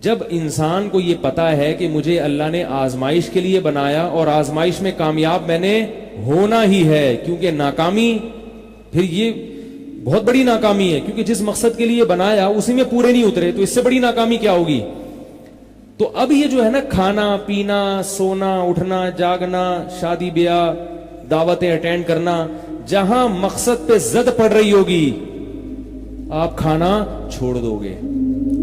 جب انسان کو یہ پتا ہے کہ مجھے اللہ نے آزمائش کے لیے بنایا اور آزمائش میں کامیاب میں نے ہونا ہی ہے، کیونکہ ناکامی پھر یہ بہت بڑی ناکامی ہے، کیونکہ جس مقصد کے لیے بنایا اسی میں پورے نہیں اترے تو اس سے بڑی ناکامی کیا ہوگی. تو اب یہ جو ہے نا کھانا پینا سونا اٹھنا جاگنا شادی بیاہ دعوتیں اٹینڈ کرنا، جہاں مقصد پہ زد پڑ رہی ہوگی آپ کھانا چھوڑ دو گے.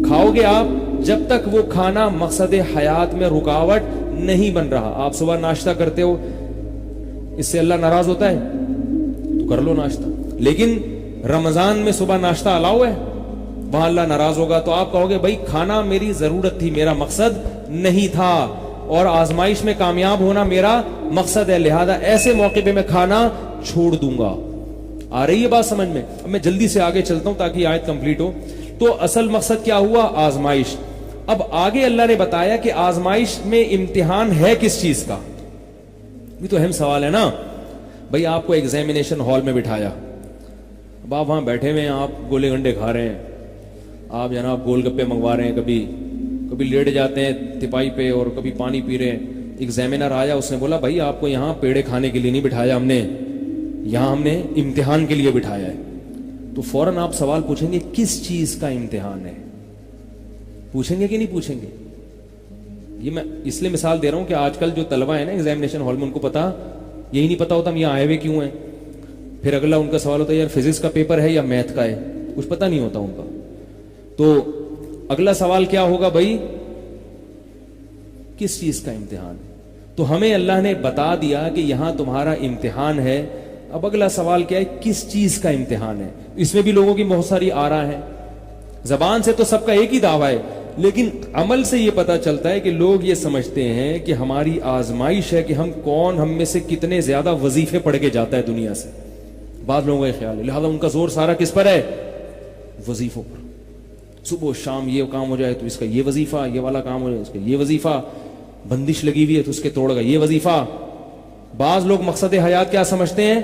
کھاؤ گے آپ جب تک وہ کھانا مقصد حیات میں رکاوٹ نہیں بن رہا. آپ صبح ناشتہ کرتے ہو، اس سے اللہ ناراض ہوتا ہے تو کر لو ناشتہ، لیکن رمضان میں صبح ناشتہ الاؤ ہے، وہاں اللہ ناراض ہوگا. تو آپ کہو گے بھائی کھانا میری ضرورت تھی، میرا مقصد نہیں تھا، اور آزمائش میں کامیاب ہونا میرا مقصد ہے، لہذا ایسے موقع پہ میں کھانا چھوڑ دوں گا. آ رہی ہے بات سمجھ میں؟ اب میں جلدی سے آگے چلتا ہوں تاکہ آیت کمپلیٹ ہو. تو اصل مقصد کیا ہوا؟ آزمائش. اب آگے اللہ نے بتایا کہ آزمائش میں امتحان ہے کس چیز کا. یہ تو اہم سوال ہے نا. بھائی آپ کو ایگزامینیشن ہال میں بٹھایا، اب آپ وہاں بیٹھے ہوئے ہیں، آپ گولے گنڈے کھا رہے ہیں، آپ جناب گول گپے منگوا رہے ہیں، کبھی لیٹ جاتے ہیں تپائی پہ اور کبھی پانی پی رہے ہیں. ایگزامینر آیا، اس نے بولا بھائی آپ کو یہاں پیڑے کھانے کے لیے نہیں بٹھایا ہم نے، یہاں ہم نے امتحان کے لیے بٹھایا ہے. تو فوراً آپ سوال پوچھیں گے کس چیز کا امتحان ہے؟ پوچھیں گے کہ نہیں پوچھیں گے؟ یہ میں اس لیے مثال دے رہا ہوں کہ آج کل جو طلبہ ہیں نا ایگزامینیشن ہال میں، ان کو پتا یہی نہیں پتا ہوتا ہم یہاں آئے ہوئے کیوں ہیں. پھر اگلا ان کا سوال ہوتا ہے یار فزکس کا پیپر ہے یا میتھ کا ہے، کچھ پتا نہیں ہوتا ان کا. تو اگلا سوال کیا ہوگا بھائی؟ کس چیز کا امتحان ہے؟ تو ہمیں اللہ نے بتا دیا کہ یہاں تمہارا امتحان ہے. اب اگلا سوال کیا ہے؟ کس چیز کا امتحان ہے؟ اس میں بھی لوگوں کی بہت ساری آراء ہیں. زبان سے تو سب کا ایک ہی دعویٰ ہے، لیکن عمل سے یہ پتا چلتا ہے کہ لوگ یہ سمجھتے ہیں کہ ہماری آزمائش ہے کہ ہم میں سے کتنے زیادہ وظیفے پڑھ کے جاتا ہے دنیا سے. بعض لوگوں کا خیال ہے، لہذا ان کا زور سارا کس پر ہے؟ وظیفوں پر. صبح شام یہ کام ہو جائے تو اس کا یہ وظیفہ، یہ والا کام ہو جائے اس کا یہ وظیفہ، بندش لگی ہوئی ہے تو اس کے توڑ کا یہ وظیفہ. بعض لوگ مقصد حیات کیا سمجھتے ہیں؟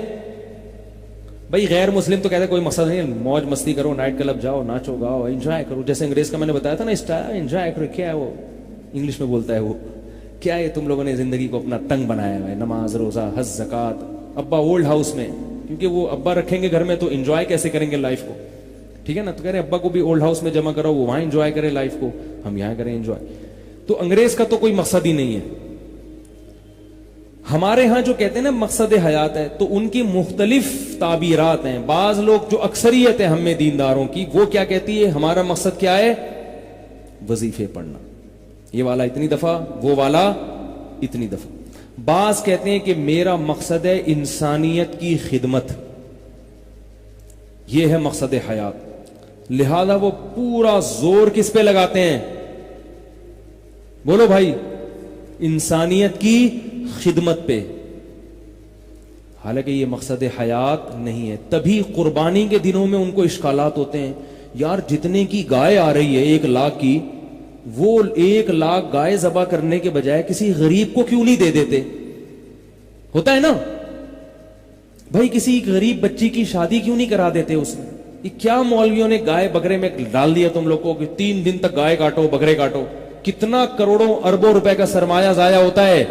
بھائی غیر مسلم تو کہتے ہیں کوئی مقصد نہیں، موج مستی کرو، نائٹ کلب جاؤ، ناچو گاؤ، انجوائے کرو. جیسے انگریز کا میں نے بتایا تھا نا اسٹائل، انجوائے کرو. کیا ہے وہ؟ انگلش میں بولتا ہے وہ. کیا ہے تم لوگوں نے زندگی کو اپنا تنگ بنایا ہے؟ نماز روزہ حج زکات. ابا اولڈ ہاؤس میں، کیونکہ وہ ابا رکھیں گے گھر میں تو انجوائے کیسے کریں گے لائف کو؟ ٹھیک ہے نا. تو کہہ رہے ہیں ابا کو بھی اولڈ ہاؤس میں جمع کرو، وہ وہاں انجوائے کرے لائف کو، ہم یہاں کریں انجوائے. تو انگریز کا تو کوئی مقصد ہی نہیں ہے. ہمارے ہاں جو کہتے ہیں نا مقصد حیات ہے، تو ان کی مختلف تعبیرات ہیں. بعض لوگ جو اکثریت ہے ہم میں دینداروں کی، وہ کیا کہتی ہے؟ ہمارا مقصد کیا ہے؟ وظیفے پڑھنا، یہ والا اتنی دفعہ، وہ والا اتنی دفعہ. بعض کہتے ہیں کہ میرا مقصد ہے انسانیت کی خدمت، یہ ہے مقصد حیات. لہذا وہ پورا زور کس پہ لگاتے ہیں؟ بولو بھائی، انسانیت کی خدمت پہ. حالانکہ یہ مقصد حیات نہیں ہے. تبھی قربانی کے دنوں میں ان کو اشکالات ہوتے ہیں. یار جتنے کی گائے آ رہی ہے 1,00,000 کی، وہ 1,00,000 گائے ذبح کرنے کے بجائے کسی غریب کو کیوں نہیں دے دیتے؟ ہوتا ہے نا بھائی، کسی غریب بچی کی شادی کیوں نہیں کرا دیتے اس میں؟ یہ کیا مولویوں نے گائے بکرے میں ڈال دیا تم لوگ کو کہ 3 دن تک گائے کاٹو بکرے کاٹو؟ کتنا کروڑوں اربوں روپے کا سرمایہ ضائع ہوتا ہے.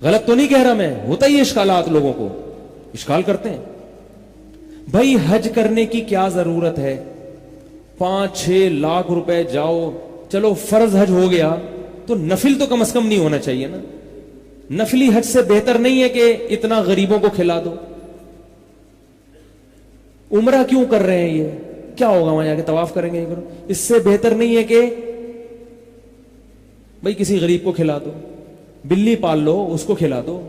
غلط تو نہیں کہہ رہا میں، ہوتا ہی اشکالات، لوگوں کو اشکال کرتے ہیں. بھائی حج کرنے کی کیا ضرورت ہے؟ 5-6 لاکھ روپے جاؤ، چلو فرض حج ہو گیا تو نفل تو کم از کم نہیں ہونا چاہیے نا؟ نفلی حج سے بہتر نہیں ہے کہ اتنا غریبوں کو کھلا دو؟ عمرہ کیوں کر رہے ہیں؟ یہ کیا ہوگا وہاں جا کے طواف کریں گے؟ اس سے بہتر نہیں ہے کہ بھائی کسی غریب کو کھلا دو، بلی پال لو اس کو کھلا دو،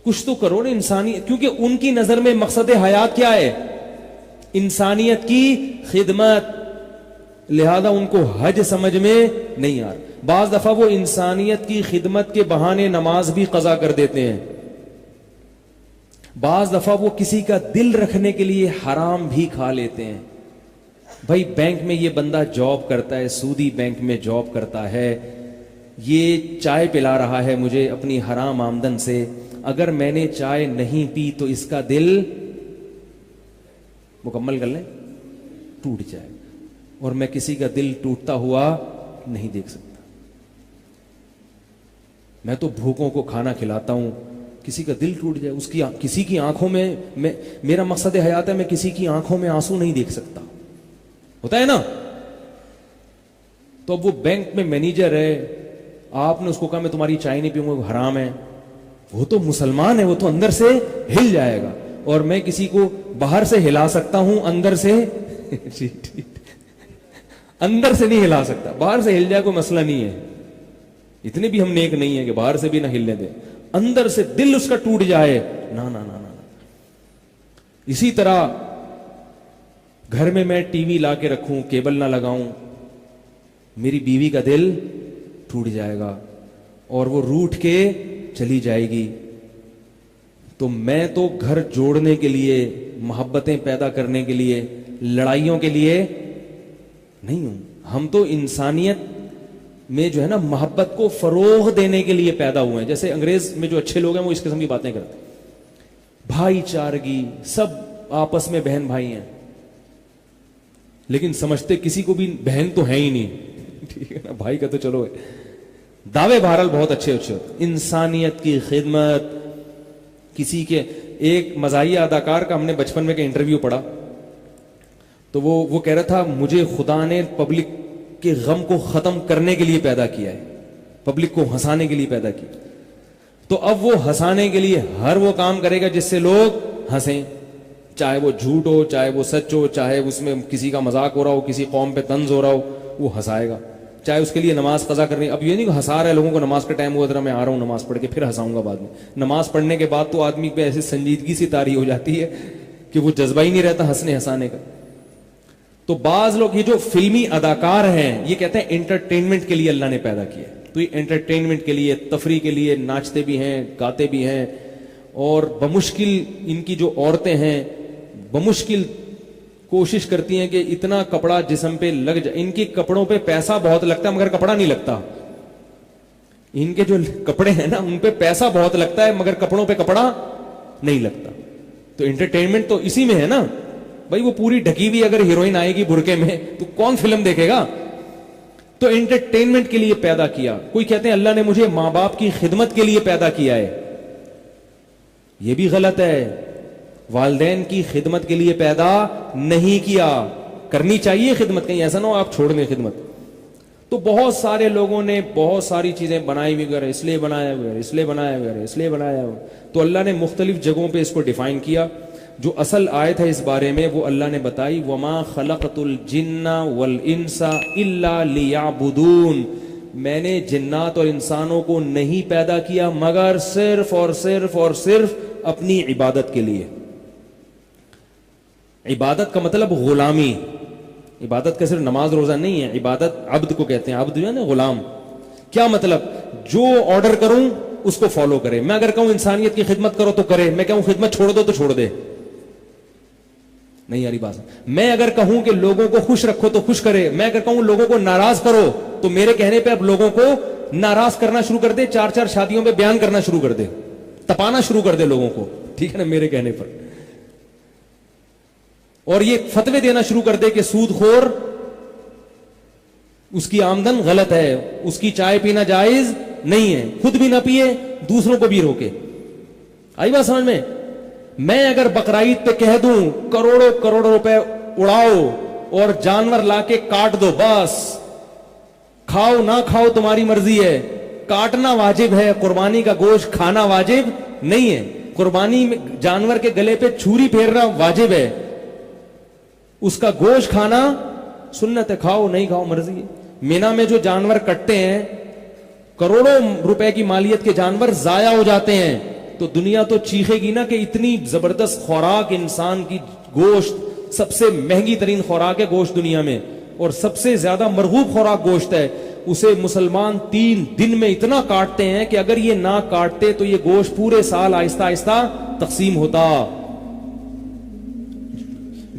کچھ تو کرو نا انسانی. کیونکہ ان کی نظر میں مقصد حیات کیا ہے؟ انسانیت کی خدمت. لہذا ان کو حج سمجھ میں نہیں آ رہا. بعض دفعہ وہ انسانیت کی خدمت کے بہانے نماز بھی قضا کر دیتے ہیں. بعض دفعہ وہ کسی کا دل رکھنے کے لیے حرام بھی کھا لیتے ہیں. بھائی بینک میں یہ بندہ جاب کرتا ہے، سودی بینک میں جاب کرتا ہے، یہ چائے پلا رہا ہے مجھے اپنی حرام آمدن سے، اگر میں نے چائے نہیں پی تو اس کا دل مکمل کر لیں ٹوٹ جائے. اور میں کسی کا دل ٹوٹتا ہوا نہیں دیکھ سکتا. میں تو بھوکوں کو کھانا کھلاتا ہوں, کسی کا دل ٹوٹ جائے, اس کی کسی کی آنکھوں میں میرا مقصد حیات ہے میں کسی کی آنکھوں میں آنسو نہیں دیکھ سکتا. ہوتا ہے نا. تو اب وہ بینک میں مینیجر ہے, آپ نے اس کو کہا میں تمہاری چائے نہیں پیوں گا, وہ حرام ہے. وہ تو مسلمان ہے, وہ تو اندر سے ہل جائے گا. اور میں کسی کو باہر سے ہلا سکتا ہوں, اندر سے اندر سے نہیں ہلا سکتا. باہر سے ہل جائے کوئی مسئلہ نہیں ہے, اتنے بھی ہم نیک نہیں ہیں کہ باہر سے بھی نہ ہلنے دیں. اندر سے دل اس کا ٹوٹ جائے, نا نا نا نا. اسی طرح گھر میں ٹی وی لا کے رکھوں, کیبل نہ لگاؤں, میری بیوی کا دل ٹوٹ جائے گا اور وہ روٹ کے چلی جائے گی. تو میں تو گھر جوڑنے کے لیے, محبتیں پیدا کرنے کے لیے, لڑائیوں کے لیے نہیں ہوں. ہم تو انسانیت میں جو ہے نا محبت کو فروغ دینے کے لیے پیدا ہوئے ہیں. جیسے انگریز میں جو اچھے لوگ ہیں وہ اس قسم کی باتیں کرتے ہیں, بھائی چارگی, سب آپس میں بہن بھائی ہیں, لیکن سمجھتے کسی کو بھی بہن تو ہے ہی نہیں. ٹھیک ہے نا, بھائی کا تو چلو دعوے بہرحال بہت اچھے ہوتے. انسانیت کی خدمت, کسی کے, ایک مزاحیہ اداکار کا ہم نے بچپن میں کا انٹرویو پڑھا, تو وہ کہہ رہا تھا مجھے خدا نے پبلک کے غم کو ختم کرنے کے لیے پیدا کیا ہے, پبلک کو ہنسانے کے لیے پیدا کیا. تو اب وہ ہنسانے کے لیے ہر وہ کام کرے گا جس سے لوگ ہنسیں, چاہے وہ جھوٹ ہو, چاہے وہ سچ ہو, چاہے اس میں کسی کا مذاق ہو رہا ہو, کسی قوم پہ طنز ہو رہا ہو, وہ ہنسائے گا. چاہے اس کے لیے نماز قضا کرنی. اب یہ نہیں کہ ہنسا رہا ہے لوگوں کو, نماز کا ٹائم ہوا ذرا میں آ رہا ہوں نماز پڑھ کے پھر ہنساؤں گا بعد میں. نماز پڑھنے کے بعد تو آدمی پہ ایسی سنجیدگی سی طاری ہو جاتی ہے کہ وہ جذبہ ہی نہیں رہتا ہنسنے ہنسانے کا. تو بعض لوگ یہ جو فلمی اداکار ہیں یہ کہتے ہیں انٹرٹینمنٹ کے لیے اللہ نے پیدا کیا. تو یہ انٹرٹینمنٹ کے لیے, تفریح کے لیے ناچتے بھی ہیں, گاتے بھی ہیں, اور بمشکل ان کی جو عورتیں ہیں بمشکل کوشش کرتی ہیں کہ اتنا کپڑا جسم پہ لگ جائے. ان کے کپڑوں پہ پیسہ بہت لگتا ہے مگر کپڑا نہیں لگتا. ان کے جو کپڑے ہیں نا ان پہ پیسہ بہت لگتا ہے مگر کپڑوں پہ کپڑا نہیں لگتا. تو انٹرٹینمنٹ تو اسی میں ہے نا بھائی. وہ پوری ڈھکی ہوئی اگر ہیروئن آئے گی برقعے میں تو کون فلم دیکھے گا. تو انٹرٹینمنٹ کے لیے پیدا کیا. کوئی کہتے ہیں اللہ نے مجھے ماں باپ کی خدمت کے لیے پیدا کیا ہے, یہ بھی غلط ہے. والدین کی خدمت کے لیے پیدا نہیں کیا, کرنی چاہیے خدمت, کہیں ایسا نہ ہو آپ چھوڑ دیں خدمت. تو بہت سارے لوگوں نے بہت ساری چیزیں بنائی ہوئی, گر اس لیے بنایا ہوا, اس لیے بنایا ہوا, اس لیے بنایا ہوا. تو اللہ نے مختلف جگہوں پہ اس کو ڈیفائن کیا. جو اصل آیت ہے اس بارے میں وہ اللہ نے بتائی, وما خلقت الجن والانس الا لیعبدون, میں نے جنات اور انسانوں کو نہیں پیدا کیا مگر صرف اور صرف اور صرف اپنی عبادت کے لیے. عبادت کا مطلب غلامی. عبادت کا صرف نماز روزہ نہیں ہے, عبادت عبد کو کہتے ہیں. عبد جو ہے نا غلام. کیا مطلب, جو آرڈر کروں اس کو فالو کرے. میں اگر کہوں انسانیت کی خدمت کرو تو کرے, میں کہوں خدمت چھوڑ دو تو چھوڑ دے. نہیں یاری بات. میں اگر کہوں کہ لوگوں کو خوش رکھو تو خوش کرے, میں اگر کہوں لوگوں کو ناراض کرو تو میرے کہنے پہ اب لوگوں کو ناراض کرنا شروع کر دے, 4 شادیوں میں بیان کرنا شروع کر دے, تپانا شروع کر دے لوگوں کو, ٹھیک ہے نا, میرے کہنے پر. اور یہ فتوے دینا شروع کر دے کہ سود خور اس کی آمدن غلط ہے, اس کی چائے پینا جائز نہیں ہے, خود بھی نہ پیے دوسروں کو بھی روکے. آئی بات سمجھ میں. میں اگر بقرعید پہ کہہ دوں کروڑوں کروڑوں روپے اڑاؤ اور جانور لا کے کاٹ دو, بس کھاؤ نہ کھاؤ تمہاری مرضی ہے, کاٹنا واجب ہے, قربانی کا گوشت کھانا واجب نہیں ہے. قربانی میں جانور کے گلے پہ چھری پھیرنا واجب ہے, اس کا گوشت کھانا سنت ہے, کھاؤ نہیں کھاؤ مرضی ہے. مینا میں جو جانور کٹتے ہیں, کروڑوں روپے کی مالیت کے جانور ضائع ہو جاتے ہیں, تو دنیا تو چیخے گی نا کہ اتنی زبردست خوراک, انسان کی گوشت سب سے مہنگی ترین خوراک ہے گوشت دنیا میں, اور سب سے زیادہ مرغوب خوراک گوشت ہے, اسے مسلمان 3 دن میں اتنا کاٹتے ہیں کہ اگر یہ نہ کاٹتے تو یہ گوشت پورے سال آہستہ آہستہ تقسیم ہوتا,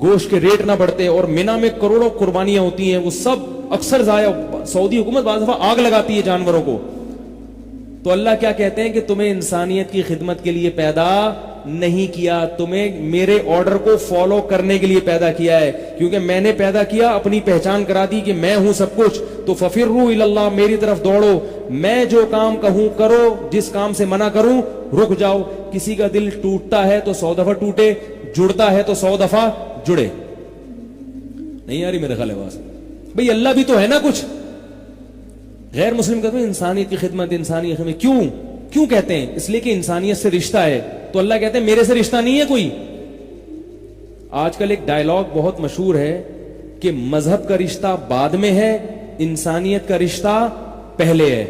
گوشت کے ریٹ نہ بڑھتے. اور مینا میں کروڑوں قربانیاں ہوتی ہیں, وہ سب اکثر ضائع. سعودی حکومت بعض دفعہ آگ لگاتی ہے جانوروں کو, تو اللہ کیا کہتے ہیں کہ تمہیں انسانیت کی خدمت کے لیے پیدا نہیں کیا, تمہیں میرے آرڈر کو فالو کرنے کے لیے پیدا کیا ہے, کیونکہ میں نے پیدا کیا, اپنی پہچان کرا دی کہ میں ہوں سب کچھ. تو ففروا الی اللہ, میری طرف دوڑو, میں جو کام کہوں کرو, جس کام سے منع کروں رک جاؤ. کسی کا دل ٹوٹتا ہے تو 100 دفعہ ٹوٹے, جڑتا ہے تو 100 دفعہ جڑے. نہیں آ رہی میرے خیال آواز؟ بھئی اللہ بھی تو ہے نا کچھ. غیر مسلم کہتے ہیں انسانیت کی خدمت, انسانیت میں کیوں کہتے ہیں؟ اس لیے کہ انسانیت سے رشتہ ہے. تو اللہ کہتے ہیں میرے سے رشتہ نہیں ہے کوئی. آج کل ایک ڈائلاگ بہت مشہور ہے کہ مذہب کا رشتہ بعد میں ہے, انسانیت کا رشتہ پہلے ہے.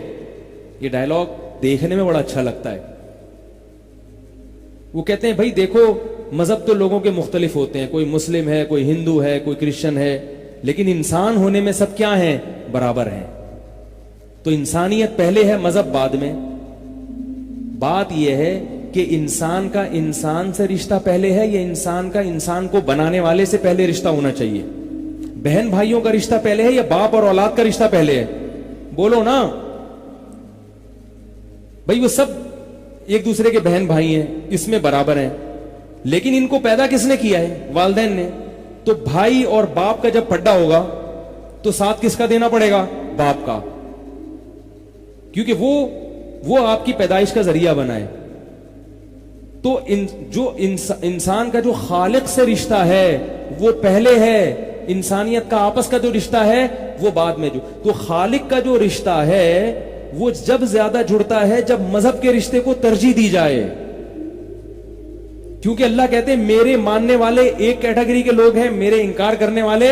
یہ ڈائلاگ دیکھنے میں بڑا اچھا لگتا ہے. وہ کہتے ہیں بھائی دیکھو, مذہب تو لوگوں کے مختلف ہوتے ہیں, کوئی مسلم ہے, کوئی ہندو ہے, کوئی کرسچن ہے, لیکن انسان ہونے میں سب کیا ہیں؟ برابر ہیں. تو انسانیت پہلے ہے, مذہب بعد میں. بات یہ ہے کہ انسان کا انسان سے رشتہ پہلے ہے یا انسان کا انسان کو بنانے والے سے پہلے رشتہ ہونا چاہیے؟ بہن بھائیوں کا رشتہ پہلے ہے یا باپ اور اولاد کا رشتہ پہلے ہے؟ بولو نا بھائی. وہ سب ایک دوسرے کے بہن بھائی ہیں, اس میں برابر ہیں, لیکن ان کو پیدا کس نے کیا ہے؟ والدین نے. تو بھائی اور باپ کا جب پڈا ہوگا تو ساتھ کس کا دینا پڑے گا؟ باپ کا, کیونکہ وہ آپ کی پیدائش کا ذریعہ بنا ہے. تو جو انسان کا جو خالق سے رشتہ ہے وہ پہلے ہے, انسانیت کا آپس کا جو رشتہ ہے وہ بعد میں. تو خالق کا جو رشتہ ہے وہ جب زیادہ جڑتا ہے جب مذہب کے رشتے کو ترجیح دی جائے. کیونکہ اللہ کہتے ہیں میرے ماننے والے ایک کیٹیگری کے لوگ ہیں, میرے انکار کرنے والے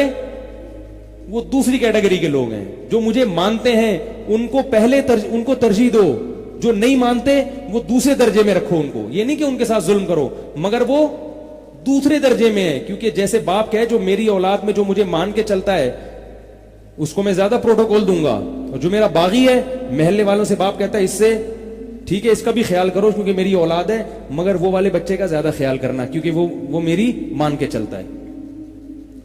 وہ دوسری کیٹیگری کے لوگ ہیں. جو مجھے مانتے ہیں ان کو پہلے ان کو ترجیح دو, جو نہیں مانتے وہ دوسرے درجے میں رکھو ان کو. یہ نہیں کہ ان کے ساتھ ظلم کرو, مگر وہ دوسرے درجے میں ہے. کیونکہ جیسے باپ کہے جو میری اولاد میں جو مجھے مان کے چلتا ہے اس کو میں زیادہ پروٹوکول دوں گا, اور جو میرا باغی ہے محلے والوں سے باپ کہتا ہے اس سے ٹھیک ہے اس کا بھی خیال کرو کیونکہ میری اولاد ہے, مگر وہ والے بچے کا زیادہ خیال کرنا کیونکہ وہ میری مان کے چلتا ہے.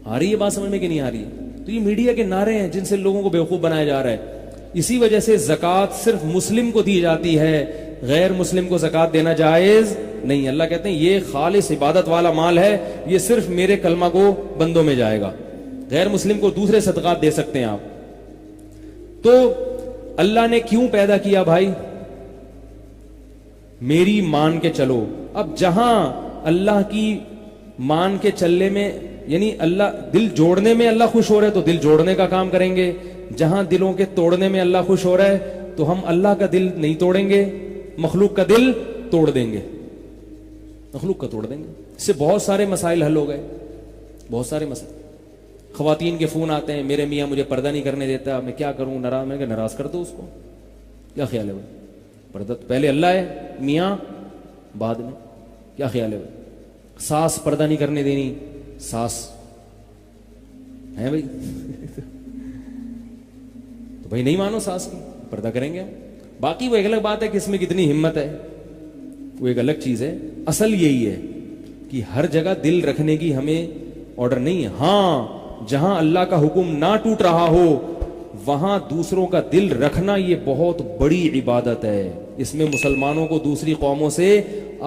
آ رہی ہے بات سمجھ میں کہ نہیں آ رہی ہے؟ تو یہ میڈیا کے نعرے ہیں جن سے لوگوں کو بیوقوف بنایا جا رہا ہے. اسی وجہ سے زکوٰۃ صرف مسلم کو دی جاتی ہے, غیر مسلم کو زکوٰۃ دینا جائز نہیں. اللہ کہتے ہیں یہ خالص عبادت والا مال ہے, یہ صرف میرے کلمہ کو بندوں میں جائے گا. غیر مسلم کو دوسرے صدقات دے سکتے ہیں آپ. تو اللہ نے کیوں پیدا کیا بھائی؟ میری مان کے چلو. اب جہاں اللہ کی مان کے چلنے میں یعنی اللہ دل جوڑنے میں اللہ خوش ہو رہا ہے تو دل جوڑنے کا کام کریں گے. جہاں دلوں کے توڑنے میں اللہ خوش ہو رہا ہے تو ہم اللہ کا دل نہیں توڑیں گے, مخلوق کا دل توڑ دیں گے, مخلوق کا توڑ دیں گے. اس سے بہت سارے مسائل حل ہو گئے, بہت سارے مسائل. خواتین کے فون آتے ہیں میرے میاں مجھے پردہ نہیں کرنے دیتا, میں کیا کروں, ناراض. میں کہ ناراض کر دو اس کو, کیا خیال ہے بھائی؟ پردہ پہلے اللہ ہے, میاں بعد میں. کیا خیال ہے بھائی؟ ساس پردہ نہیں کرنے دینی, ساس ہے بھائی تو بھائی نہیں مانو ساس کی, پردہ کریں گے. باقی وہ ایک الگ بات ہے کہ اس میں کتنی ہمت ہے, وہ ایک الگ چیز ہے. اصل یہی ہے کہ ہر جگہ دل رکھنے کی ہمیں آرڈر نہیں ہے. ہاں جہاں اللہ کا حکم نہ ٹوٹ رہا ہو وہاں دوسروں کا دل رکھنا یہ بہت بڑی عبادت ہے. اس میں مسلمانوں کو دوسری قوموں سے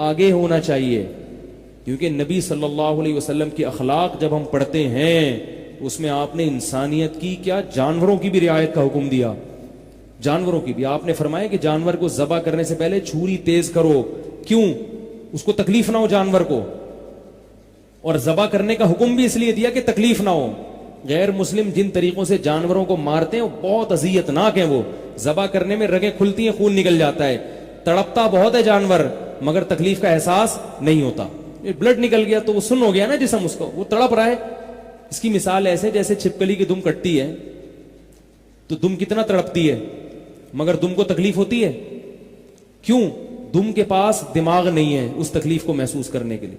آگے ہونا چاہیے, کیونکہ نبی صلی اللہ علیہ وسلم کی اخلاق جب ہم پڑھتے ہیں اس میں آپ نے انسانیت کی کیا, جانوروں کی بھی رعایت کا حکم دیا. جانوروں کی بھی آپ نے فرمایا کہ جانور کو ذبح کرنے سے پہلے چھری تیز کرو. کیوں؟ اس کو تکلیف نہ ہو جانور کو, اور ذبح کرنے کا حکم بھی اس لیے دیا کہ تکلیف نہ ہو. غیر مسلم جن طریقوں سے جانوروں کو مارتے ہیں وہ بہت اذیت ناک ہیں. وہ ذبح کرنے میں رگیں کھلتی ہیں, خون نکل جاتا ہے, تڑپتا بہت ہے جانور مگر تکلیف کا احساس نہیں ہوتا. بلڈ نکل گیا تو وہ سن ہو گیا نا جسم, اس کو وہ تڑپ رہا ہے. اس کی مثال ایسے جیسے چھپکلی کی دم کٹتی ہے تو دم کتنا تڑپتی ہے مگر دم کو تکلیف ہوتی ہے. کیوں؟ دم کے پاس دماغ نہیں ہے اس تکلیف کو محسوس کرنے کے لیے,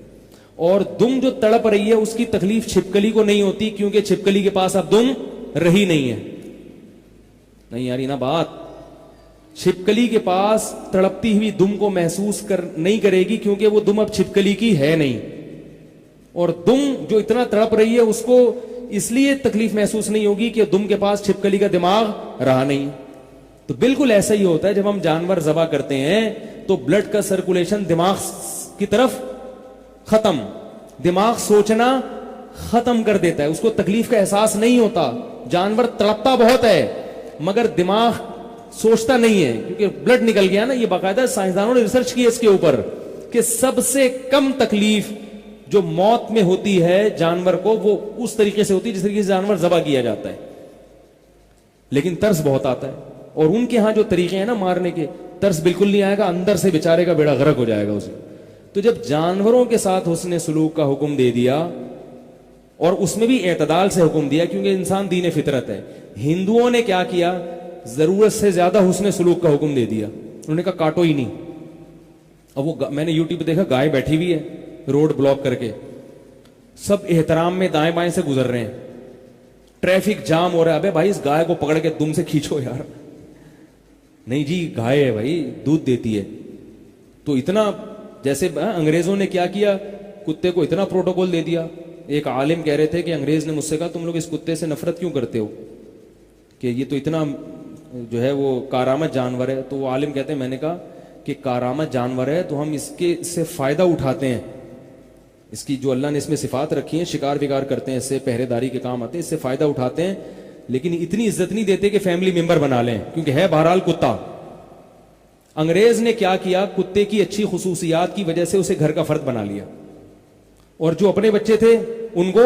اور دم جو تڑپ رہی ہے اس کی تکلیف چھپکلی کو نہیں ہوتی کیونکہ چھپکلی کے پاس اب دم رہی نہیں ہے. نہیں یاری نا بات. چھپکلی کے پاس تڑپتی ہوئی دم کو محسوس نہیں کرے گی کیونکہ وہ دم اب چھپکلی کی ہے نہیں, اور دم جو اتنا تڑپ رہی ہے اس کو اس لیے تکلیف محسوس نہیں ہوگی کہ دم کے پاس چھپکلی کا دماغ رہا نہیں. تو بالکل ایسا ہی ہوتا ہے جب ہم جانور ذبح کرتے ہیں تو بلڈ کا سرکولیشن دماغ کی طرف ختم، دماغ سوچنا ختم کر دیتا ہے، اس کو تکلیف کا احساس نہیں ہوتا. جانور تڑپتا بہت ہے مگر دماغ سوچتا نہیں ہے کیونکہ بلڈ نکل گیا نا. یہ باقاعدہ سائنسدانوں نے ریسرچ کی ہے اس کے اوپر کہ سب سے کم تکلیف جو موت میں ہوتی ہے جانور کو وہ اس طریقے سے ہوتی ہے جس طریقے سے جانور ذبح کیا جاتا ہے، لیکن ترس بہت آتا ہے. اور ان کے ہاں جو طریقے ہیں نا مارنے کے، ترس بالکل نہیں آئے گا، اندر سے بیچارے کا بیڑا غرق ہو جائے گا اسے. تو جب جانوروں کے ساتھ حسن سلوک کا حکم دے دیا اور اس میں بھی اعتدال سے حکم دیا کیونکہ انسان دین فطرت ہے، ہندوؤں نے کیا کیا، ضرورت سے زیادہ حسن سلوک کا حکم دے دیا. انہوں نے کہا کاٹو ہی نہیں. اب وہ میں نے یوٹیوب پہ دیکھا گائے بیٹھی ہوئی ہے روڈ بلاک کر کے، سب احترام میں دائیں بائیں سے گزر رہے ہیں، ٹریفک جام ہو رہا ہے. ابے بھائی اس گائے کو پکڑ کے دم سے کھینچو یار. نہیں جی گائے ہے بھائی، دودھ دیتی ہے. تو اتنا جیسے انگریزوں نے کیا کیا، کتے کو اتنا پروٹوکول دے دیا. ایک عالم کہہ رہے تھے کہ انگریز نے مجھ سے کہا تم لوگ اس کتے سے نفرت کیوں کرتے ہو کہ یہ تو اتنا جو ہے وہ کارآمد جانور ہے. تو وہ عالم کہتے ہیں میں نے کہا کہ کارآمد جانور ہے تو ہم اس کے سے فائدہ اٹھاتے ہیں، اس کی جو اللہ نے اس میں صفات رکھی ہیں، شکار وکار کرتے ہیں، اس سے پہرے داری کے کام آتے ہیں، اس سے فائدہ اٹھاتے ہیں، لیکن اتنی عزت نہیں دیتے کہ فیملی ممبر بنا لیں کیونکہ ہے بہرحال کتا. انگریز نے کیا کیا، کتے کی اچھی خصوصیات کی وجہ سے اسے گھر کا فرد بنا لیا اور جو اپنے بچے تھے ان کو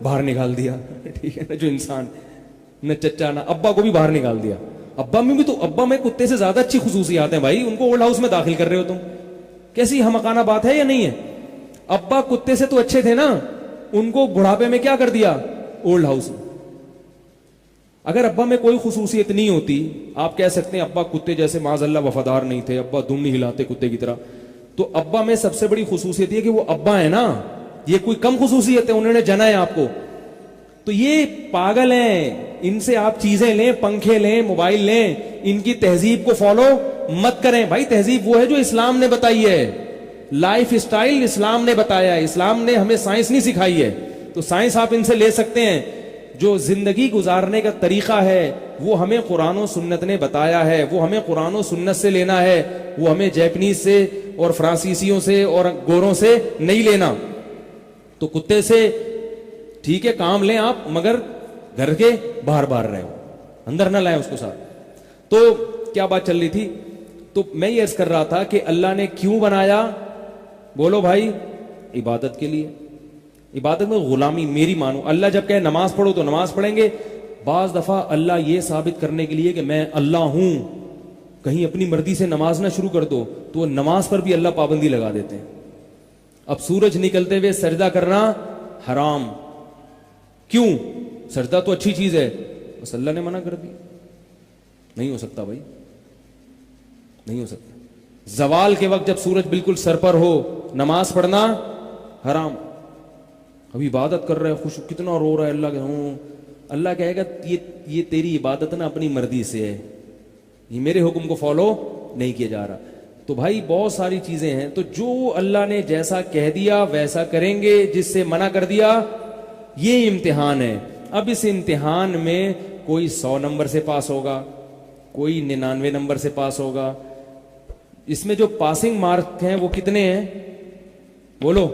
باہر نکال دیا. ٹھیک ہے نا، جو انسان نہ چچا نہ ابا کو بھی باہر نکال دیا. ابا میں بھی تو ابا میں کتے سے زیادہ اچھی خصوصیات ہیں بھائی، ان کو اولڈ ہاؤس میں داخل کر رہے ہو تم. کیسی ہمکانہ بات ہے یا نہیں ہے؟ ابا کتے سے تو اچھے تھے نا، ان کو بڑھاپے میں کیا کر دیا، اولڈ ہاؤس میں. اگر ابا میں کوئی خصوصیت نہیں ہوتی، آپ کہہ سکتے ہیں ابا کتے جیسے معاذ اللہ وفادار نہیں تھے، ابا دم نہیں ہلاتے کتے کی طرح، تو ابا میں سب سے بڑی خصوصیت یہ کہ وہ ابا ہے نا، یہ کوئی کم خصوصیت ہے، انہوں نے جنا ہے آپ کو. تو یہ پاگل ہیں، ان سے آپ چیزیں لیں، پنکھے لیں، موبائل لیں، ان کی تہذیب کو فالو مت کریں. بھائی تہذیب وہ ہے جو اسلام نے بتائی ہے، لائف اسٹائل اسلام نے بتایا ہے، اسلام نے ہمیں سائنس نہیں سکھائی ہے. تو سائنس آپ ان سے لے سکتے ہیں، جو زندگی گزارنے کا طریقہ ہے وہ ہمیں قرآن و سنت نے بتایا ہے، وہ ہمیں قرآن و سنت سے لینا ہے، وہ ہمیں جیپنیز سے اور فرانسیسیوں سے اور گوروں سے نہیں لینا. تو کتے سے ٹھیک ہے کام لیں آپ، مگر گھر کے باہر باہر رہے ہو، اندر نہ لائیں اس کو ساتھ. تو کیا بات چل رہی تھی؟ تو میں یہ عرض کر رہا تھا کہ اللہ نے کیوں بنایا، بولو بھائی، عبادت کے لیے. عبادت میں غلامی میری مانو. اللہ جب کہے نماز پڑھو تو نماز پڑھیں گے. بعض دفعہ اللہ یہ ثابت کرنے کے لیے کہ میں اللہ ہوں، کہیں اپنی مرضی سے نماز نہ شروع کر دو تو وہ نماز پر بھی اللہ پابندی لگا دیتے ہیں. اب سورج نکلتے ہوئے سجدہ کرنا حرام، کیوں؟ سجدہ تو اچھی چیز ہے، بس اللہ نے منع کر دی. نہیں ہو سکتا بھائی، نہیں ہو سکتا. زوال کے وقت جب سورج بالکل سر پر ہو نماز پڑھنا حرام. ابھی عبادت کر رہے ہیں، خوش کتنا رو رہا ہے، اللہ کہ ہوں، اللہ کہے گا یہ تیری عبادت نا اپنی مرضی سے ہے، یہ میرے حکم کو فالو نہیں کیا جا رہا. تو بھائی بہت ساری چیزیں ہیں، تو جو اللہ نے جیسا کہہ دیا ویسا کریں گے، جس سے منع کر دیا یہ امتحان ہے. اب اس امتحان میں کوئی 100 نمبر سے پاس ہوگا، کوئی 99 نمبر سے پاس ہوگا. اس میں جو پاسنگ مارک ہیں وہ کتنے ہیں بولو؟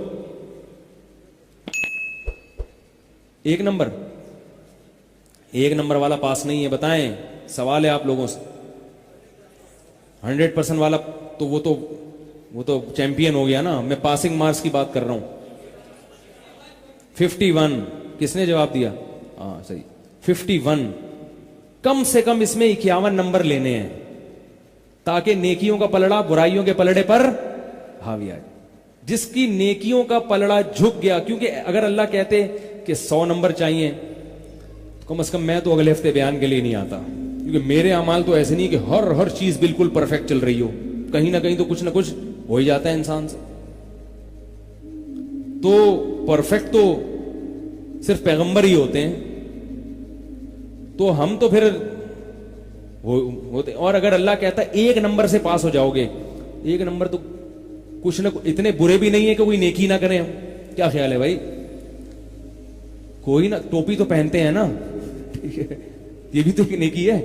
1 نمبر. 1 نمبر والا پاس نہیں ہے، بتائیں. سوال ہے آپ لوگوں سے. 100% والا تو وہ تو چیمپئن ہو گیا نا. میں پاسنگ مارکس کی بات کر رہا ہوں. 51 کس نے جواب دیا؟ ہاں صحیح، 51. کم سے کم اس میں 51 نمبر لینے ہیں تاکہ نیکیوں کا پلڑا برائیوں کے پلڑے پر حاوی آئے. جس کی نیکیوں کا پلڑا جھک گیا، کیونکہ اگر اللہ کہتے کہ 100 نمبر چاہیے، کم از کم میں تو اگلے ہفتے بیان کے لیے نہیں آتا، کیونکہ میرے اعمال تو ایسے نہیں کہ ہر چیز بالکل پرفیکٹ چل رہی ہو، کہیں نہ کہیں تو کچھ نہ کچھ ہو ہی جاتا ہے انسان سے. تو پرفیکٹ تو صرف پیغمبر ہی ہوتے ہیں، تو ہم تو پھر ہوتے. اور اگر اللہ کہتا ہے 1 نمبر سے پاس ہو جاؤ گے، 1 نمبر تو کچھ نہ اتنے برے بھی نہیں ہے کہ کوئی نیکی نہ کریں. ہم کیا خیال ہے بھائی؟ کوئی نہ ٹوپی تو پہنتے ہیں نا، ٹھیک ہے، یہ بھی تو ایک نیکی ہے.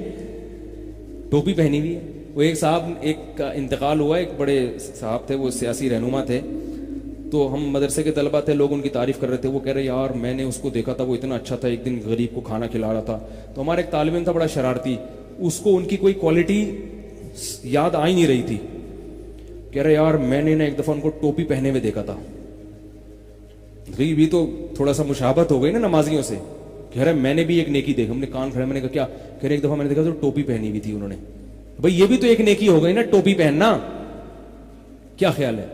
ٹوپی پہنی ہوئی ہے. وہ ایک صاحب ایک کا انتقال ہوا, ایک بڑے صاحب تھے, وہ سیاسی رہنما تھے, تو ہم مدرسے کے طلبہ تھے, لوگ ان کی تعریف کر رہے تھے. وہ کہہ رہے یار میں نے اس کو دیکھا تھا, وہ اتنا اچھا تھا, ایک دن غریب کو کھانا کھلا رہا تھا. تو ہمارا ایک طالب علم تھا بڑا شرارتی, اس کو ان کی کوئی کوالٹی یاد آ ہی نہیں رہی تھی. کہہ رہے یار میں نے نا ایک دفعہ ان کو ٹوپی پہنے ہوئے دیکھا تھا. بھی تو تھوڑا سا مشابہت ہو گئی نا نمازیوں سے. کہہ رہے میں نے بھی ایک نیکی دیکھی. ہم نے کان کھڑے, میں نے کہا کیا؟ کہہ رہے ایک دفعہ میں نے دیکھا تو ٹوپی پہنی ہوئی تھی انہوں نے. بھائی یہ بھی تو ایک نیکی ہو گئی نا, ٹوپی پہننا. کیا خیال ہے؟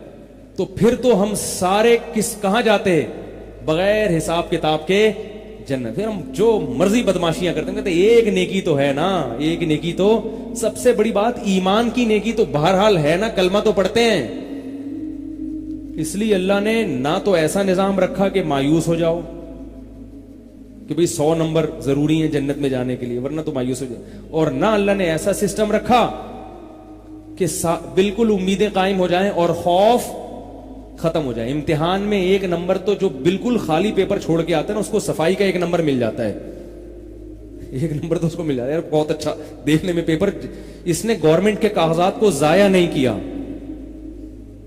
تو پھر تو ہم سارے کہاں جاتے بغیر حساب کتاب کے؟ جنت. پھر ہم جو مرضی بدماشیاں کرتے ہیں, کہتے ہیں ایک نیکی تو ہے نا, ایک نیکی تو. سب سے بڑی بات ایمان کی نیکی تو بہرحال ہے نا, کلمہ تو پڑھتے ہیں. اس لیے اللہ نے نہ تو ایسا نظام رکھا کہ مایوس ہو جاؤ کہ بھئی 100 نمبر ضروری ہیں جنت میں جانے کے لیے, ورنہ تو مایوس ہو جائے. اور نہ اللہ نے ایسا سسٹم رکھا کہ بالکل امیدیں قائم ہو جائیں اور خوف ختم ہو جائے. امتحان میں 1 نمبر تو جو بالکل خالی پیپر چھوڑ کے آتا ہے نا, اس کو صفائی کا 1 نمبر مل جاتا ہے. 1 نمبر تو اس کو مل جاتا ہے. یار بہت اچھا دیکھنے میں پیپر, اس نے گورنمنٹ کے کاغذات کو ضائع نہیں کیا.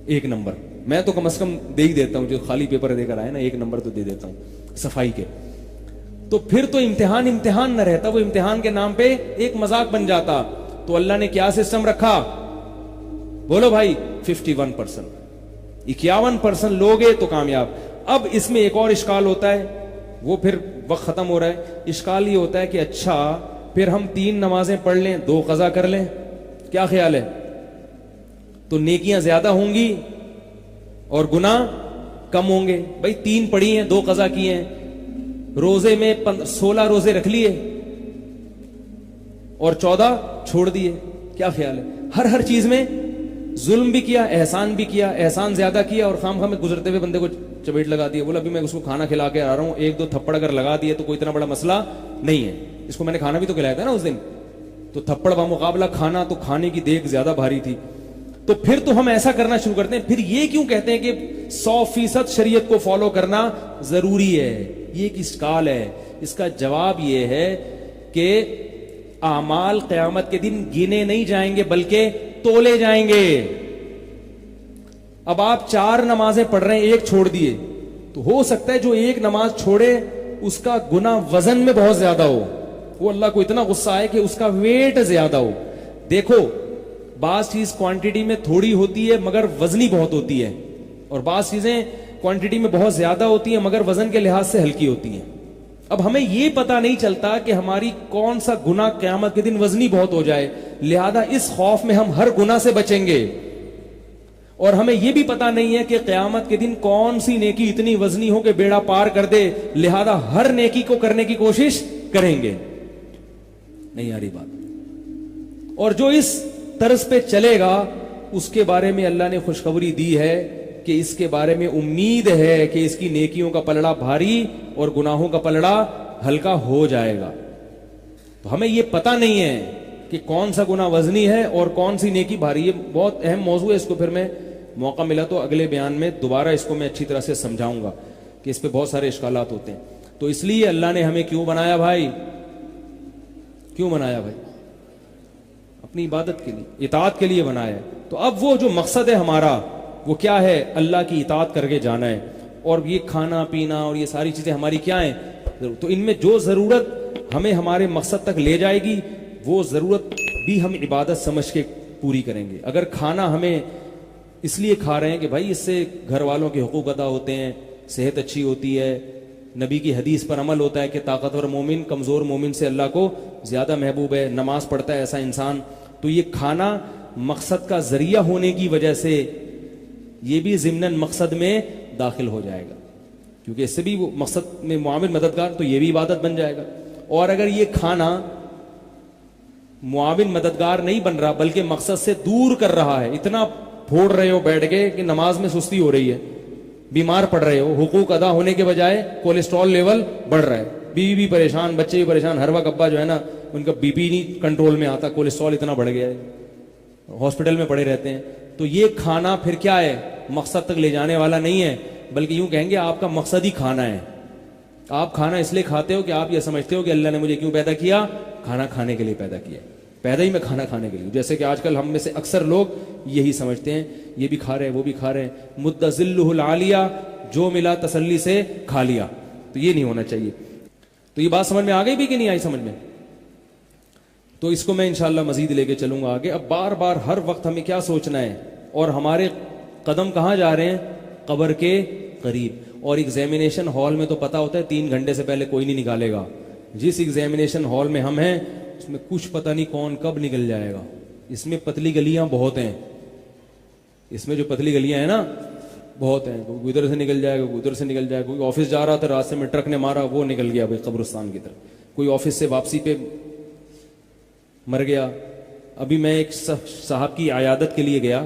1 نمبر میں تو کم از کم دے ہی دیتا ہوں, جو خالی پیپر دے کر آئے نا 1 نمبر تو دے دیتا ہوں صفائی کے. تو پھر تو امتحان نہ رہتا, وہ امتحان کے نام پہ ایک مذاق بن جاتا. تو اللہ نے کیا سسٹم رکھا؟ بولو بھائی 51%, 51% لوگ تو کامیاب. اب اس میں ایک اور اشکال ہوتا ہے, وہ پھر وقت ختم ہو رہا ہے. اشکال یہ ہوتا ہے کہ اچھا پھر ہم 3 نمازیں پڑھ لیں, 2 قضا کر لیں, کیا خیال ہے؟ تو نیکیاں زیادہ ہوں گی اور گناہ کم ہوں گے. بھائی 3 پڑھی ہیں, 2 قضا کیے ہیں, روزے میں 16 روزے رکھ لیے اور 14 چھوڑ دیے, کیا خیال ہے؟ ہر چیز میں ظلم بھی کیا, احسان بھی کیا, احسان زیادہ کیا, اور خام خواہ میں گزرتے ہوئے بندے کو چپیٹ لگا دیا. بولا ابھی میں اس کو کھانا کھلا کے آ رہا ہوں, 1-2 تھپڑ اگر لگا دیے تو کوئی اتنا بڑا مسئلہ نہیں ہے. اس کو میں نے کھانا بھی تو کھلایا تھا نا اس دن, تو تھپڑ بمقابلہ کھانا, تو کھانے کی دیگ زیادہ بھاری تھی. تو پھر تو ہم ایسا کرنا شروع کرتے ہیں. پھر یہ کیوں کہتے ہیں کہ 100% شریعت کو فالو کرنا ضروری ہے؟ یہ ایک اشکال ہے. اس کا جواب یہ ہے کہ اعمال قیامت کے دن گنے نہیں جائیں گے بلکہ تولے جائیں گے. اب آپ 4 نمازیں پڑھ رہے ہیں, 1 چھوڑ دیے, تو ہو سکتا ہے جو 1 نماز چھوڑے اس کا گناہ وزن میں بہت زیادہ ہو, وہ اللہ کو اتنا غصہ آئے کہ اس کا ویٹ زیادہ ہو. دیکھو بعض چیز کوانٹٹی میں تھوڑی ہوتی ہے مگر وزنی بہت ہوتی ہے, اور بعض چیزیں کوانٹٹی میں بہت زیادہ ہوتی ہیں مگر وزن کے لحاظ سے ہلکی ہوتی ہیں. اب ہمیں یہ پتا نہیں چلتا کہ ہماری کون سا گناہ قیامت کے دن وزنی بہت ہو جائے, لہذا اس خوف میں ہم ہر گناہ سے بچیں گے. اور ہمیں یہ بھی پتا نہیں ہے کہ قیامت کے دن کون سی نیکی اتنی وزنی ہو کہ بیڑا پار کر دے, لہذا ہر نیکی کو کرنے کی کوشش کریں گے. نہیں آ رہی بات؟ اور جو اس طرز پہ چلے گا اس کے بارے میں اللہ نے خوشخبری دی ہے کہ اس کے بارے میں امید ہے کہ اس کی نیکیوں کا پلڑا بھاری اور گناہوں کا پلڑا ہلکا ہو جائے گا. تو ہمیں یہ پتہ نہیں ہے کہ کون سا گناہ وزنی ہے اور کون سی نیکی بھاری. یہ بہت اہم موضوع ہے, اس کو پھر میں موقع ملا تو اگلے بیان میں دوبارہ اس کو میں اچھی طرح سے سمجھاؤں گا کہ اس پہ بہت سارے اشکالات ہوتے ہیں. تو اس لیے اللہ نے ہمیں کیوں بنایا بھائی؟ کیوں بنایا بھائی؟ اپنی عبادت کے لیے, اطاعت کے لیے بنایا ہے. تو اب وہ جو مقصد ہے ہمارا وہ کیا ہے؟ اللہ کی اطاعت کر کے جانا ہے. اور یہ کھانا پینا اور یہ ساری چیزیں ہماری کیا ہیں؟ تو ان میں جو ضرورت ہمیں ہمارے مقصد تک لے جائے گی وہ ضرورت بھی ہم عبادت سمجھ کے پوری کریں گے. اگر کھانا ہمیں اس لیے کھا رہے ہیں کہ بھائی اس سے گھر والوں کے حقوق ادا ہوتے ہیں, صحت اچھی ہوتی ہے, نبی کی حدیث پر عمل ہوتا ہے کہ طاقتور مومن کمزور مومن سے اللہ کو زیادہ محبوب ہے, نماز پڑھتا ہے ایسا انسان, تو یہ کھانا مقصد کا ذریعہ ہونے کی وجہ سے یہ بھی ضمناً مقصد میں داخل ہو جائے گا, کیونکہ اس سے بھی وہ مقصد میں معاون مددگار, تو یہ بھی عبادت بن جائے گا. اور اگر یہ کھانا معاون مددگار نہیں بن رہا بلکہ مقصد سے دور کر رہا ہے, اتنا پھوڑ رہے ہو بیٹھ کے کہ نماز میں سستی ہو رہی ہے, بیمار پڑ رہے ہو, حقوق ادا ہونے کے بجائے کولیسٹرول لیول بڑھ رہا ہے, بیوی بھی پریشان, بچے بھی پریشان, ہر وقت ابا جو ہے نا ان کا بی پی نہیں کنٹرول میں آتا, کولیسٹرول اتنا بڑھ گیا ہے, ہاسپٹل میں پڑے رہتے ہیں. تو یہ کھانا پھر کیا ہے؟ مقصد تک لے جانے والا نہیں ہے, بلکہ یوں کہیں گے آپ کا مقصد ہی کھانا ہے. آپ کھانا اس لیے کھاتے ہو کہ آپ یہ سمجھتے ہو کہ اللہ نے مجھے کیوں پیدا کیا؟ کھانا کھانے کے لیے پیدا کیا. پیدا ہی میں کھانا کھانے کے لیے. جیسے کہ آج کل ہم میں سے اکثر لوگ یہی سمجھتے ہیں یہ بھی کھا رہے ہیں وہ بھی کھا رہے ہیں, مد ذلہ العالیہ, جو ملا تسلی سے کھا لیا. تو یہ نہیں ہونا چاہیے. تو یہ بات سمجھ میں آ گئی بھی کہ نہیں آئی سمجھ میں؟ تو اس کو میں انشاءاللہ مزید لے کے چلوں گا آگے. اب بار بار ہر وقت ہمیں کیا سوچنا ہے, اور ہمارے قدم کہاں جا رہے ہیں؟ قبر کے قریب. اور ایگزامینیشن ہال میں تو پتا ہوتا ہے 3 گھنٹے سے پہلے کوئی نہیں نکالے گا. جس ایگزامینیشن ہال میں ہم ہیں اس میں کچھ پتہ نہیں کون کب نکل جائے گا. اس میں پتلی گلیاں بہت ہیں, اس میں جو پتلی گلیاں ہیں نا بہت ہیں. کوئی ادھر سے نکل جائے گا, کوئی ادھر سے نکل جائے گا. کوئی آفس جا رہا تھا راستے میں ٹرک نے مارا, وہ نکل گیا بھائی قبرستان کی طرف. کوئی آفس سے واپسی پہ مر گیا. ابھی میں ایک صاحب کی عیادت کے لیے گیا,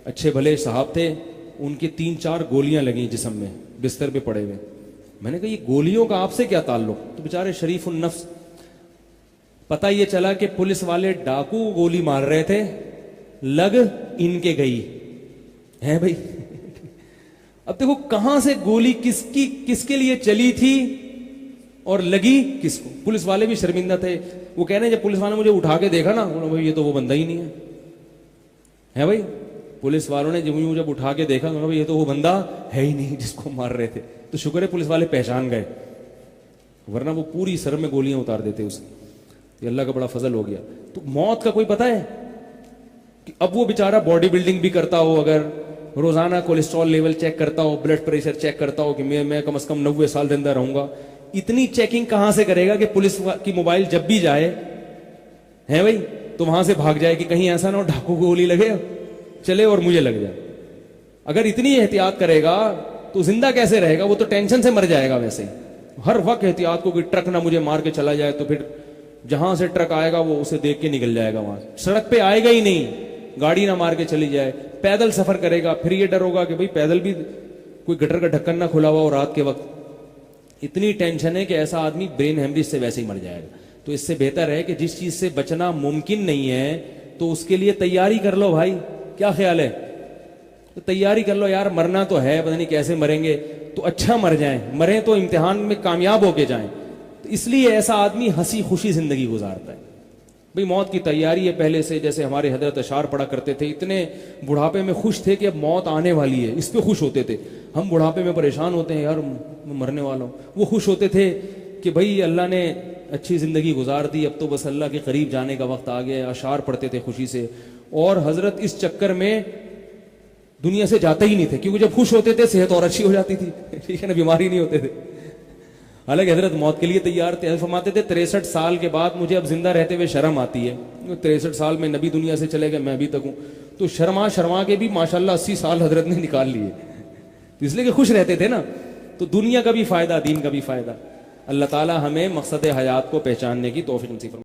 اچھے بھلے صاحب تھے, ان کی 3-4 گولیاں لگیں جسم میں, بستر پہ پڑے ہوئے. میں نے کہا یہ گولیوں کا آپ سے کیا تعلق؟ تو بیچارے شریف النفس. پتہ یہ چلا کہ پولیس والے ڈاکو گولی مار رہے تھے, لگ ان کے گئی ہے بھائی. اب دیکھو کہاں سے گولی کس کے لیے چلی تھی اور لگی کس کو. پولیس والے بھی شرمندہ تھے. وہ کہہ رہے ہیں جب پولیس والوں نے مجھے اٹھا کے دیکھا نا, بھائی یہ تو وہ بندہ ہی نہیں ہے بھائی. پولیس والوں نے جب اٹھا کے دیکھا بھائی یہ تو وہ بندہ ہے ہی نہیں جس کو مار رہے تھے. تو شکر ہے پولیس والے پہچان گئے, ورنہ وہ پوری سر میں گولیاں اتار دیتے اس کی. یہ اللہ کا بڑا فضل ہو گیا. تو موت کا کوئی پتہ ہے کہ اب وہ بیچارہ باڈی بلڈنگ بھی کرتا ہو, اگر روزانہ کولیسٹرول لیول چیک کرتا ہو, بلڈ پریشر چیک کرتا ہو کہ میں کم از کم 90 سال زندہ رہوں گا, اتنی چیکنگ کہاں سے کرے گا کہ پولیس کی موبائل جب بھی جائے ہے بھائی تو وہاں سے بھاگ جائے کہ کہیں ایسا نہ ہو ڈاکو کو گولی لگے چلے اور مجھے لگ جائے. اگر اتنی احتیاط کرے گا تو زندہ کیسے رہے گا؟ وہ تو ٹینشن سے مر جائے گا. ویسے ہر وقت احتیاط کو کہ ٹرک نہ مجھے مار کے چلا جائے, تو پھر جہاں سے ٹرک آئے گا وہ اسے دیکھ کے نکل جائے گا. وہاں سڑک پہ آئے گا ہی نہیں, گاڑی نہ مار کے چلی جائے. پیدل سفر کرے گا, پھر یہ ڈر ہوگا کہ بھائی پیدل بھی کوئی گٹر کا ڈھکن نہ کھلا ہوا ہو رات کے وقت. اتنی ٹینشن ہے کہ ایسا آدمی برین ہیمریج سے ویسے ہی مر جائے گا. تو اس سے بہتر ہے کہ جس چیز سے بچنا ممکن نہیں ہے تو اس کے لیے تیاری کر لو بھائی. کیا خیال ہے؟ تو تیاری کر لو یار, مرنا تو ہے, پتہ نہیں کیسے مریں گے, تو اچھا مر جائیں, مریں تو امتحان میں کامیاب ہو کے جائیں. تو اس لیے ایسا آدمی ہنسی خوشی زندگی گزارتا ہے. بھئی موت کی تیاری ہے پہلے سے. جیسے ہمارے حضرت اشعار پڑھا کرتے تھے, اتنے بڑھاپے میں خوش تھے کہ اب موت آنے والی ہے, اس پہ خوش ہوتے تھے. ہم بڑھاپے میں پریشان ہوتے ہیں یار مرنے والا ہوں, وہ خوش ہوتے تھے کہ بھئی اللہ نے اچھی زندگی گزار دی, اب تو بس اللہ کے قریب جانے کا وقت آ گیا. اشعار پڑھتے تھے خوشی سے. اور حضرت اس چکر میں دنیا سے جاتے ہی نہیں تھے, کیونکہ جب خوش ہوتے تھے صحت اور اچھی ہو جاتی تھی, ٹھیک ہے نا, بیماری نہیں ہوتے تھے. حالانکہ حضرت موت کے لیے تیار تھے. فرماتے تھے 63 سال کے بعد مجھے اب زندہ رہتے ہوئے شرم آتی ہے. 63 سال میں نبی دنیا سے چلے گئے, میں ابھی تک ہوں. تو شرما کے بھی ماشاءاللہ 80 سال حضرت نے نکال لیے, اس لیے کہ خوش رہتے تھے نا. تو دنیا کا بھی فائدہ, دین کا بھی فائدہ. اللہ تعالی ہمیں مقصد حیات کو پہچاننے کی توفیق نصیب فرمائے.